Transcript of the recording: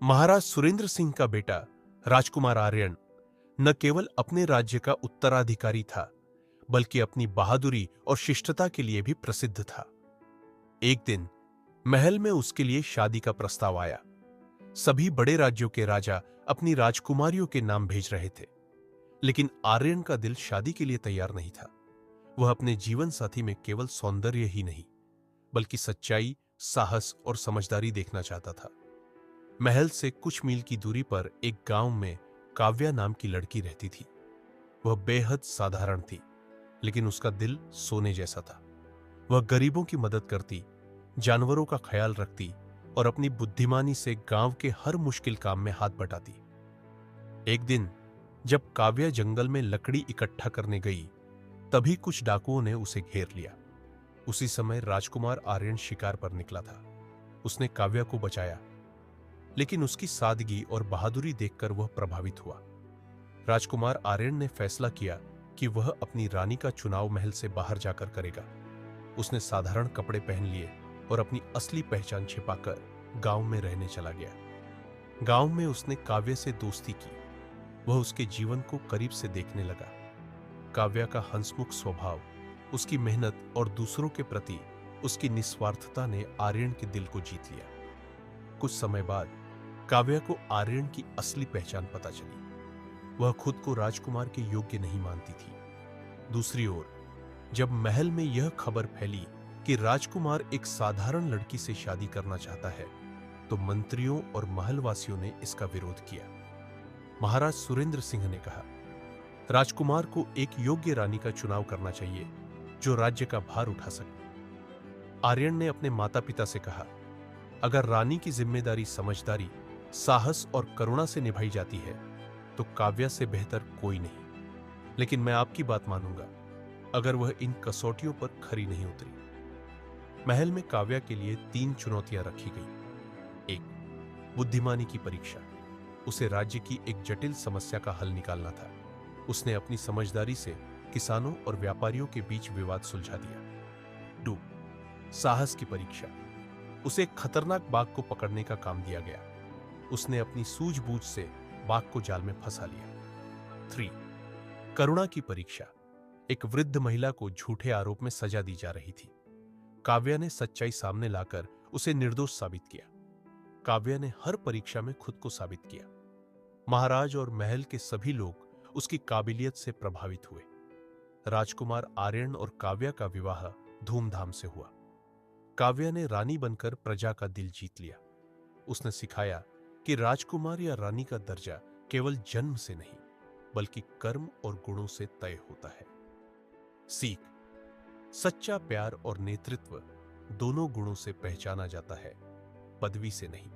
महाराज सुरेंद्र सिंह का बेटा राजकुमार आर्यन न केवल अपने राज्य का उत्तराधिकारी था, बल्कि अपनी बहादुरी और शिष्टता के लिए भी प्रसिद्ध था। एक दिन महल में उसके लिए शादी का प्रस्ताव आया। सभी बड़े राज्यों के राजा अपनी राजकुमारियों के नाम भेज रहे थे, लेकिन आर्यन का दिल शादी के लिए तैयार नहीं था। वह अपने जीवन साथी में केवल सौंदर्य ही नहीं, बल्कि सच्चाई, साहस और समझदारी देखना चाहता था। महल से कुछ मील की दूरी पर एक गांव में काव्या नाम की लड़की रहती थी। वह बेहद साधारण थी, लेकिन उसका दिल सोने जैसा था। वह गरीबों की मदद करती, जानवरों का ख्याल रखती और अपनी बुद्धिमानी से गांव के हर मुश्किल काम में हाथ बटाती। एक दिन जब काव्या जंगल में लकड़ी इकट्ठा करने गई, तभी कुछ डाकुओं ने उसे घेर लिया। उसी समय राजकुमार आर्यन शिकार पर निकला था। उसने काव्या को बचाया, लेकिन उसकी सादगी और बहादुरी देखकर वह प्रभावित हुआ। राजकुमार आर्यन ने फैसला किया कि वह अपनी रानी का चुनाव महल से बाहर जाकर करेगा। उसने साधारण कपड़े पहन लिए और अपनी असली पहचान छिपाकर गांव में रहने चला गया। गांव में उसने काव्या से दोस्ती की। वह उसके जीवन को करीब से देखने लगा। काव्या का हंसमुख स्वभाव, उसकी मेहनत और दूसरों के प्रति उसकी निस्वार्थता ने आर्यन के दिल को जीत लिया। कुछ समय बाद काव्या को आर्यन की असली पहचान पता चली। वह खुद को राजकुमार के योग्य नहीं मानती थी। दूसरी ओर जब महल में यह खबर फैली कि राजकुमार एक साधारण लड़की से शादी करना चाहता है, तो मंत्रियों और महलवासियों ने इसका विरोध किया। महाराज सुरेंद्र सिंह ने कहा, राजकुमार को एक योग्य रानी का चुनाव करना चाहिए जो राज्य का भार उठा सके। आर्यन ने अपने माता पिता से कहा, अगर रानी की जिम्मेदारी समझदारी, साहस और करुणा से निभाई जाती है तो काव्या से बेहतर कोई नहीं। लेकिन मैं आपकी बात मानूंगा अगर वह इन कसौटियों पर खरी नहीं उतरी। महल में काव्या के लिए 3 चुनौतियां रखी गई। 1, बुद्धिमानी की परीक्षा। उसे राज्य की एक जटिल समस्या का हल निकालना था। उसने अपनी समझदारी से किसानों और व्यापारियों के बीच विवाद सुलझा दिया। 2, साहस की परीक्षा। उसे एक खतरनाक बाघ को पकड़ने का काम दिया गया। उसने अपनी सूझबूझ से बाघ को जाल में फंसा लिया। 3, करुणा की परीक्षा। एक वृद्ध महिला को झूठे आरोप में सजा दी जा रही थी। काव्या ने सच्चाई सामने लाकर उसे निर्दोष साबित किया। काव्या ने हर परीक्षा में खुद को साबित किया। महाराज और महल के सभी लोग उसकी काबिलियत से प्रभावित हुए। राजकुमार आर्यन और काव्या का विवाह धूमधाम से हुआ। काव्या ने रानी बनकर प्रजा का दिल जीत लिया। उसने सिखाया कि राजकुमार या रानी का दर्जा केवल जन्म से नहीं, बल्कि कर्म और गुणों से तय होता है। सीख, सच्चा प्यार और नेतृत्व दोनों गुणों से पहचाना जाता है, पदवी से नहीं।